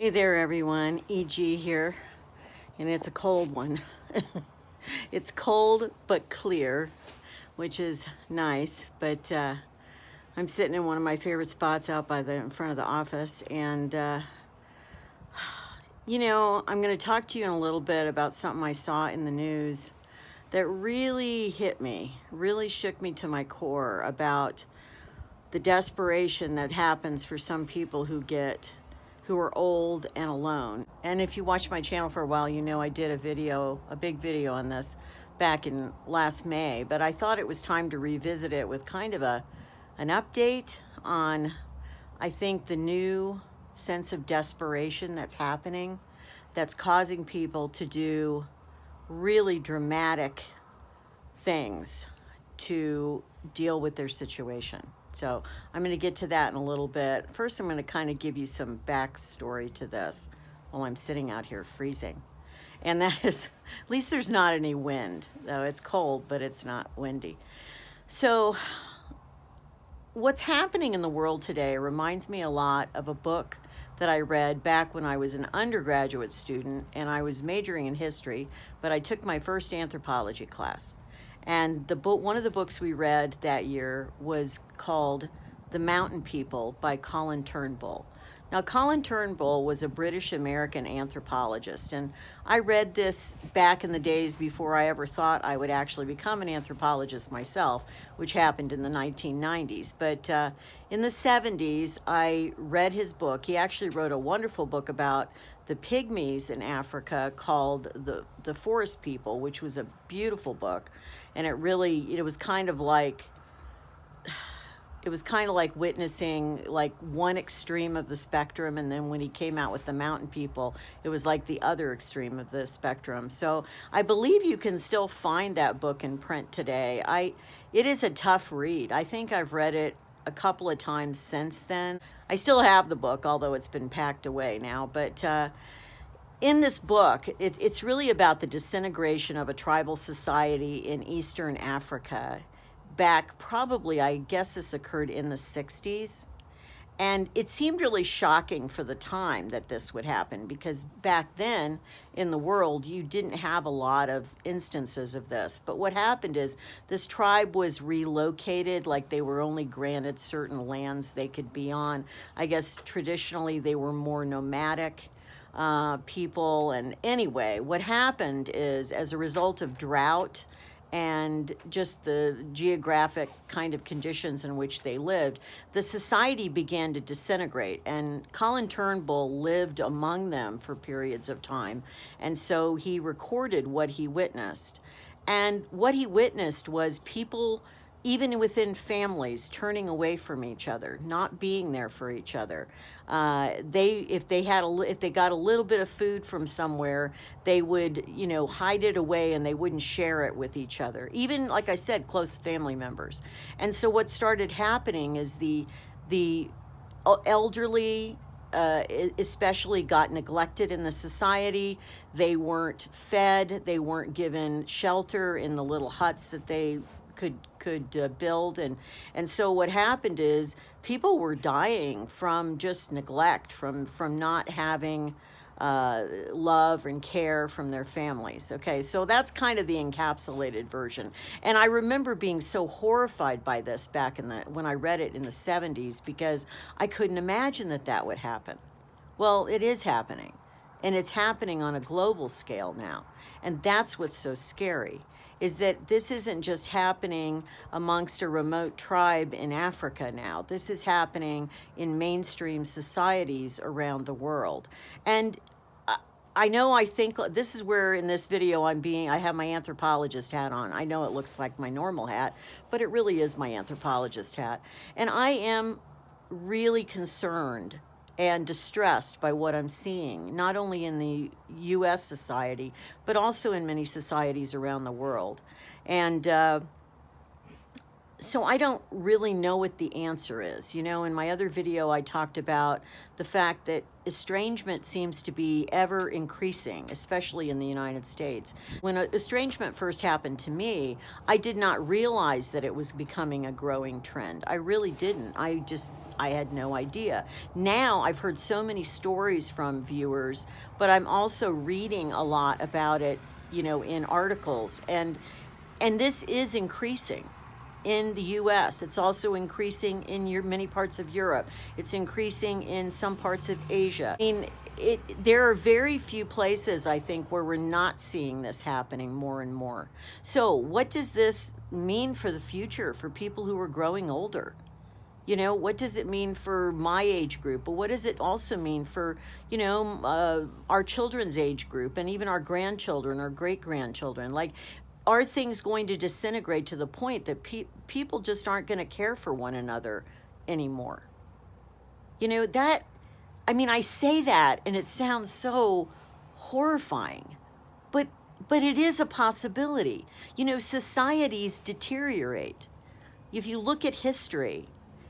Hey there, everyone. EG here, and it's a cold one. It's cold but clear, which is nice. But I'm sitting in one of my favorite spots out by the in front of the office, and I'm going to talk to you in a little bit about something I saw in the news that really hit me, really shook me to my core about the desperation that happens for some people who are old and alone. And if you watch my channel for a while, you know I did a big video on this back in last May, but I thought it was time to revisit it with kind of an update on, I think, the new sense of desperation that's happening, that's causing people to do really dramatic things to deal with their situation. So I'm going to get to that in a little bit. First, I'm going to kind of give you some backstory to this while I'm sitting out here freezing. And that is, at least there's not any wind, though it's cold, but it's not windy. So what's happening in the world today reminds me a lot of a book that I read back when I was an undergraduate student and I was majoring in history, but I took my first anthropology class. And one of the books we read that year was called The Mountain People by Colin Turnbull. Now, Colin Turnbull was a British-American anthropologist, and I read this back in the days before I ever thought I would actually become an anthropologist myself, which happened in the 1990s. But in the 70s, I read his book. He actually wrote a wonderful book about the Pygmies in Africa called The Forest People, which was a beautiful book. And it was kind of like witnessing like one extreme of the spectrum, and then when he came out with the mountain people, it was like the other extreme of the spectrum. So I believe you can still find that book in print today. It is a tough read. I think I've read it a couple of times since then. I still have the book, although it's been packed away now. But in this book, it's really about the disintegration of a tribal society in Eastern Africa back probably, I guess this occurred in the 60s. And it seemed really shocking for the time that this would happen, because back then in the world, you didn't have a lot of instances of this. But what happened is this tribe was relocated, like they were only granted certain lands they could be on. I guess traditionally they were more nomadic people. And anyway, what happened is, as a result of drought and just the geographic kind of conditions in which they lived, the society began to disintegrate. And Colin Turnbull lived among them for periods of time. And so he recorded what he witnessed. And what he witnessed was people, even within families, turning away from each other, not being there for each other. If they got a little bit of food from somewhere, they would, hide it away, and they wouldn't share it with each other. Even, like I said, close family members. And so what started happening is the elderly, especially, got neglected in the society. They weren't fed. They weren't given shelter in the little huts that they could build, and so what happened is people were dying from just neglect, from not having love and care from their families. Okay, so that's kind of the encapsulated version. And I remember being so horrified by this back when I read it in the 70s, because I couldn't imagine that would happen. Well, it is happening, and it's happening on a global scale now, and that's what's so scary, is that this isn't just happening amongst a remote tribe in Africa now. This is happening in mainstream societies around the world. And I think this is where in this video I have my anthropologist hat on. I know it looks like my normal hat, but it really is my anthropologist hat. And I am really concerned and distressed by what I'm seeing, not only in the U.S. society, but also in many societies around the world. And So I don't really know what the answer is. You know, in my other video, I talked about the fact that estrangement seems to be ever increasing, especially in the United States. When estrangement first happened to me, I did not realize that it was becoming a growing trend. I really didn't. I had no idea. Now I've heard so many stories from viewers, but I'm also reading a lot about it, you know, in articles, and this is increasing in the US. It's also increasing in many parts of Europe. It's increasing in some parts of Asia. I mean, there are very few places, I think, where we're not seeing this happening more and more. So what does this mean for the future, for people who are growing older? You know, what does it mean for my age group? But what does it also mean for, you know, our children's age group, and even our grandchildren or great-grandchildren? Like, are things going to disintegrate to the point that people just aren't going to care for one another anymore? You know, I mean, I say that and it sounds so horrifying, but it is a possibility. You know, societies deteriorate. If you look at history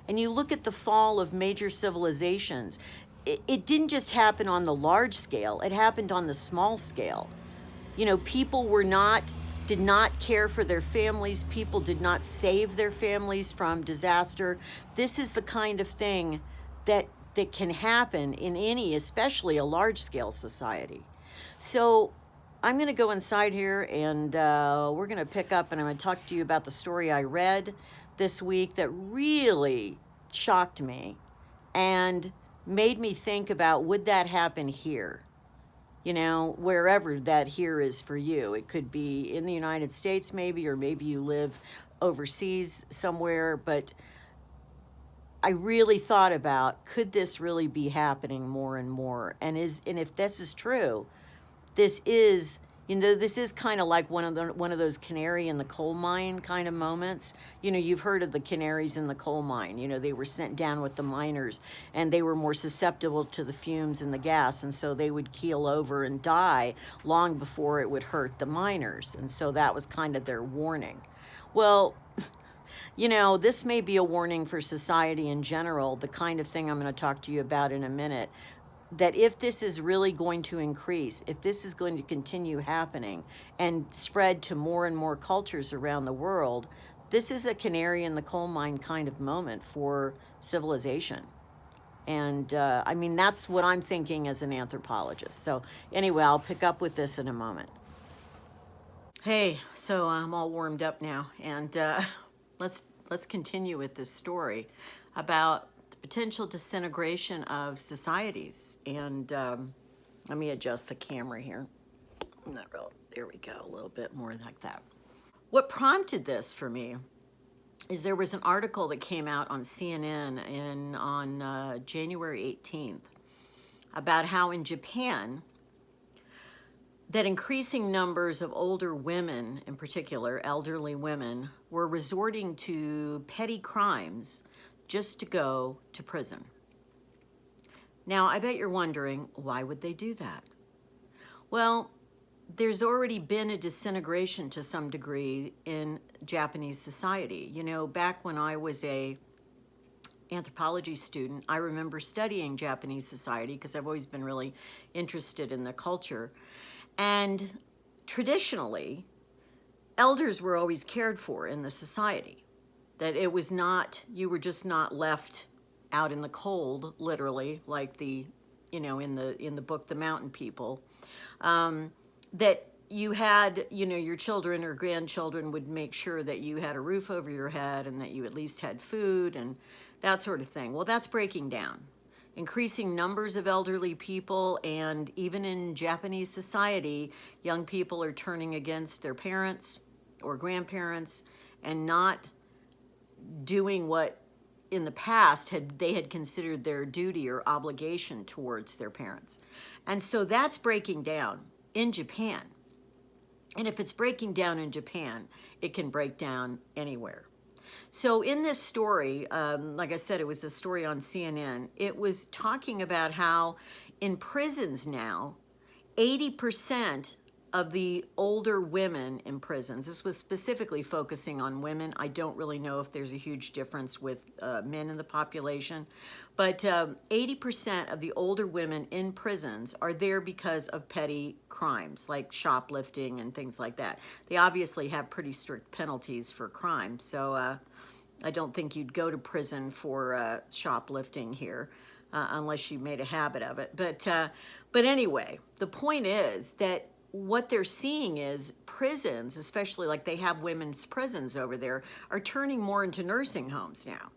and you look at the fall of major civilizations, it didn't just happen on the large scale, it happened on the small scale. You know, people did not care for their families. People did not save their families from disaster. This is the kind of thing that can happen in any, especially a large-scale society. So I'm going to go inside here, and we're going to pick up, and I'm going to talk to you about the story I read this week that really shocked me and made me think about, would that happen here? You know, wherever that here is for you. It could be in the United States maybe, or maybe you live overseas somewhere, but I really thought about, could this really be happening more and more? And if this is true, this is, you know, this is kind of like one of those canary in the coal mine kind of moments. You know, you've heard of the canaries in the coal mine. You know, they were sent down with the miners, and they were more susceptible to the fumes and the gas, and so they would keel over and die long before it would hurt the miners. And so that was kind of their warning. Well, you know, this may be a warning for society in general, the kind of thing I'm going to talk to you about in a minute, that if this is really going to increase, if this is going to continue happening and spread to more and more cultures around the world, this is a canary in the coal mine kind of moment for civilization. And I mean, that's what I'm thinking as an anthropologist. So anyway, I'll pick up with this in a moment. Hey, so I'm all warmed up now, and let's continue with this story about the potential disintegration of societies. And let me adjust the camera here. Not real. There we go. A little bit more like that. What prompted this for me is there was an article that came out on CNN on January 18th about how in Japan that increasing numbers of older women, in particular elderly women, were resorting to petty crimes just to go to prison. Now, I bet you're wondering, why would they do that? Well, there's already been a disintegration to some degree in Japanese society. You know, back when I was a anthropology student, I remember studying Japanese society because I've always been really interested in the culture. And traditionally, elders were always cared for in the society. That it was not, you were just not left out in the cold, literally, like the, you know, in the book, The Mountain People. That you had, you know, your children or grandchildren would make sure that you had a roof over your head and that you at least had food and that sort of thing. Well, that's breaking down. Increasing numbers of elderly people, and even in Japanese society, young people are turning against their parents or grandparents and not doing what in the past they had considered their duty or obligation towards their parents. And so that's breaking down in Japan. And if it's breaking down in Japan, it can break down anywhere. So in this story, like I said, it was a story on CNN. It was talking about how in prisons now, 80% of the older women in prisons. This was specifically focusing on women. I don't really know if there's a huge difference with men in the population, but 80% of the older women in prisons are there because of petty crimes like shoplifting and things like that. They obviously have pretty strict penalties for crime, so I don't think you'd go to prison for shoplifting here unless you made a habit of it. But anyway, the point is that what they're seeing is prisons, especially like they have women's prisons over there, are turning more into nursing homes now,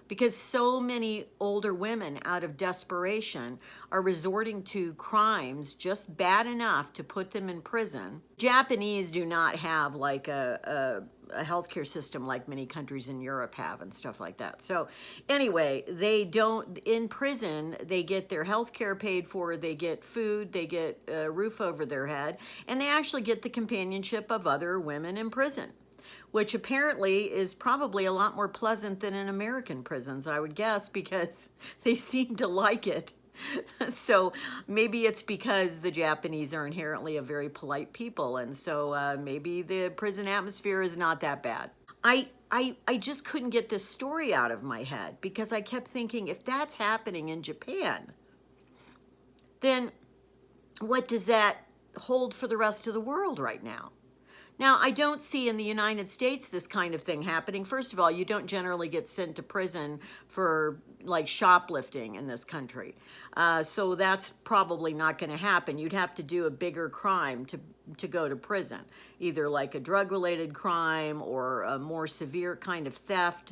because so many older women out of desperation are resorting to crimes just bad enough to put them in prison. Japanese do not have like a healthcare system like many countries in Europe have and stuff like that. So anyway, they don't, in prison, they get their healthcare paid for, they get food, they get a roof over their head, and they actually get the companionship of other women in prison, which apparently is probably a lot more pleasant than in American prisons, I would guess, because they seem to like it. So maybe it's because the Japanese are inherently a very polite people, and so maybe the prison atmosphere is not that bad. I just couldn't get this story out of my head, because I kept thinking, if that's happening in Japan, then what does that hold for the rest of the world right now? Now, I don't see in the United States this kind of thing happening. First of all, you don't generally get sent to prison for like shoplifting in this country. So that's probably not going to happen. You'd have to do a bigger crime to go to prison, either like a drug-related crime or a more severe kind of theft,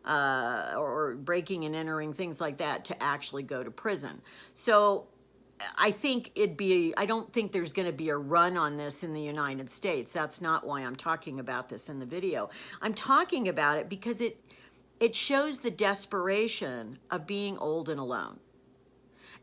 or breaking and entering, things like that, to actually go to prison. So I think I don't think there's going to be a run on this in the United States. That's not why I'm talking about this in the video. I'm talking about it because it shows the desperation of being old and alone.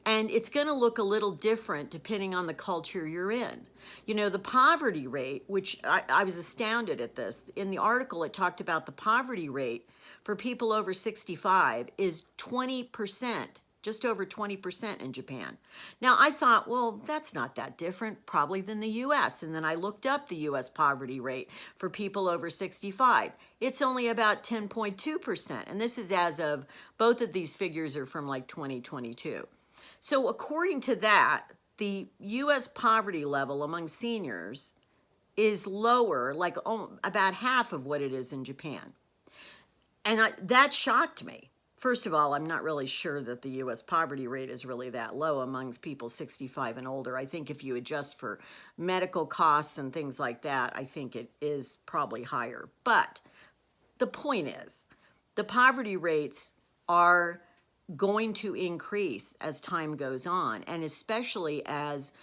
And it's going to look a little different depending on the culture you're in. You know, the poverty rate, which I was astounded at this. In the article, it talked about the poverty rate for people over 65 is 20%. Just over 20% in Japan. Now, I thought, well, that's not that different probably than the US. And then I looked up the US poverty rate for people over 65. It's only about 10.2%. And this is as of, both of these figures are from like 2022. So according to that, the US poverty level among seniors is lower, like about half of what it is in Japan. And that shocked me. First of all, I'm not really sure that the U.S. poverty rate is really that low amongst people 65 and older. I think if you adjust for medical costs and things like that, I think it is probably higher. But the point is, the poverty rates are going to increase as time goes on, and especially as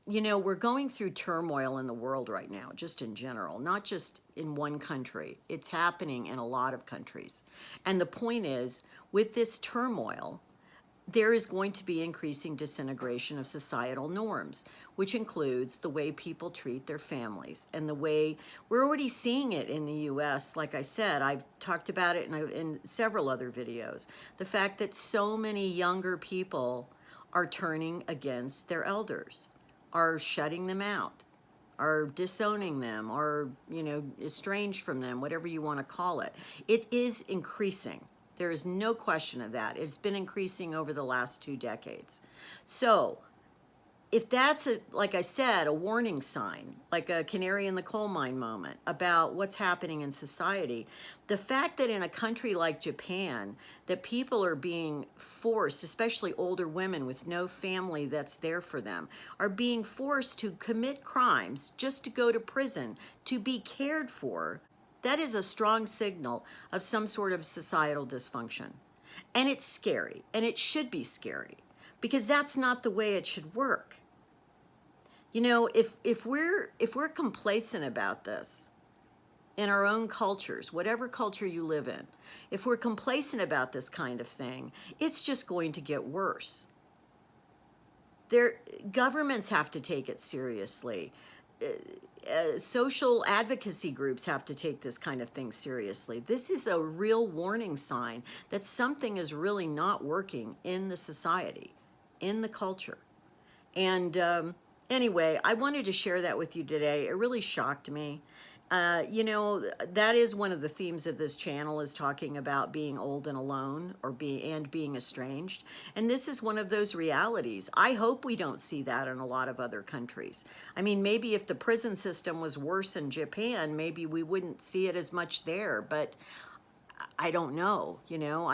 you know, we're going through turmoil in the world right now, just in general, not just in one country. It's happening in a lot of countries. And the point is, with this turmoil, there is going to be increasing disintegration of societal norms, which includes the way people treat their families and the way we're already seeing it in the US. Like I said, I've talked about it in several other videos. The fact that so many younger people are turning against their elders, are shutting them out, are disowning them, or, you know, estranged from them, whatever you want to call it. It is increasing. There is no question of that. It's been increasing over the last 2 decades. So if that's, like I said, a warning sign, like a canary in the coal mine moment about what's happening in society, the fact that in a country like Japan, that people are being forced, especially older women with no family that's there for them, are being forced to commit crimes just to go to prison, to be cared for, that is a strong signal of some sort of societal dysfunction. And it's scary, and it should be scary, because that's not the way it should work. You know, if we're complacent about this in our own cultures, whatever culture you live in, if we're complacent about this kind of thing, it's just going to get worse. Governments have to take it seriously. Social advocacy groups have to take this kind of thing seriously. This is a real warning sign that something is really not working in the society, in the culture. And Anyway, I wanted to share that with you today. It really shocked me. You know, that is one of the themes of this channel, is talking about being old and alone, or being estranged. And this is one of those realities. I hope we don't see that in a lot of other countries. I mean, maybe if the prison system was worse in Japan, maybe we wouldn't see it as much there, but I don't know, you know,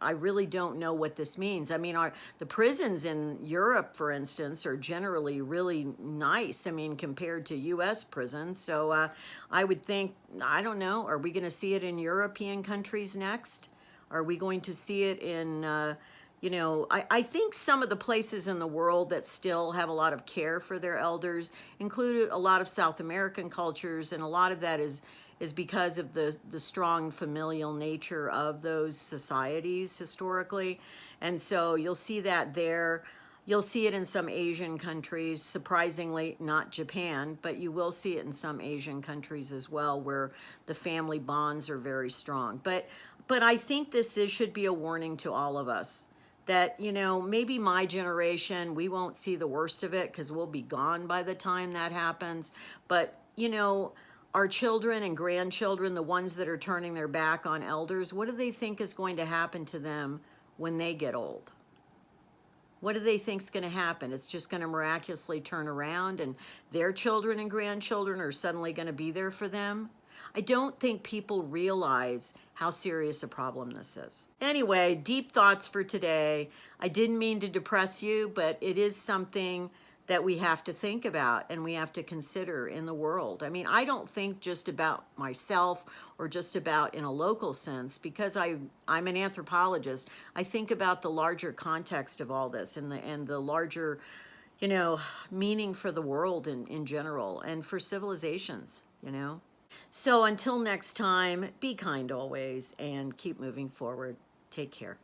I really don't know what this means. I mean, the prisons in Europe, for instance, are generally really nice. I mean, compared to US prisons. So I would think, I don't know, are we going to see it in European countries next? Are we going to see it in, you know, I think some of the places in the world that still have a lot of care for their elders include a lot of South American cultures, and a lot of that is because of the strong familial nature of those societies historically. And so you'll see that there. You'll see it in some Asian countries, surprisingly not Japan, but you will see it in some Asian countries as well, where the family bonds are very strong. But I think should be a warning to all of us that, you know, maybe my generation, we won't see the worst of it because we'll be gone by the time that happens. But, you know, our children and grandchildren, the ones that are turning their back on elders, what do they think is going to happen to them when they get old? What do they think is going to happen? It's just going to miraculously turn around and their children and grandchildren are suddenly going to be there for them? I don't think people realize how serious a problem this is. Anyway, deep thoughts for today. I didn't mean to depress you, but it is something that we have to think about and we have to consider in the world. I mean, I don't think just about myself or just about in a local sense, because I'm an anthropologist. I think about the larger context of all this and the larger, you know, meaning for the world in general and for civilizations, you know. So until next time, be kind always and keep moving forward. Take care.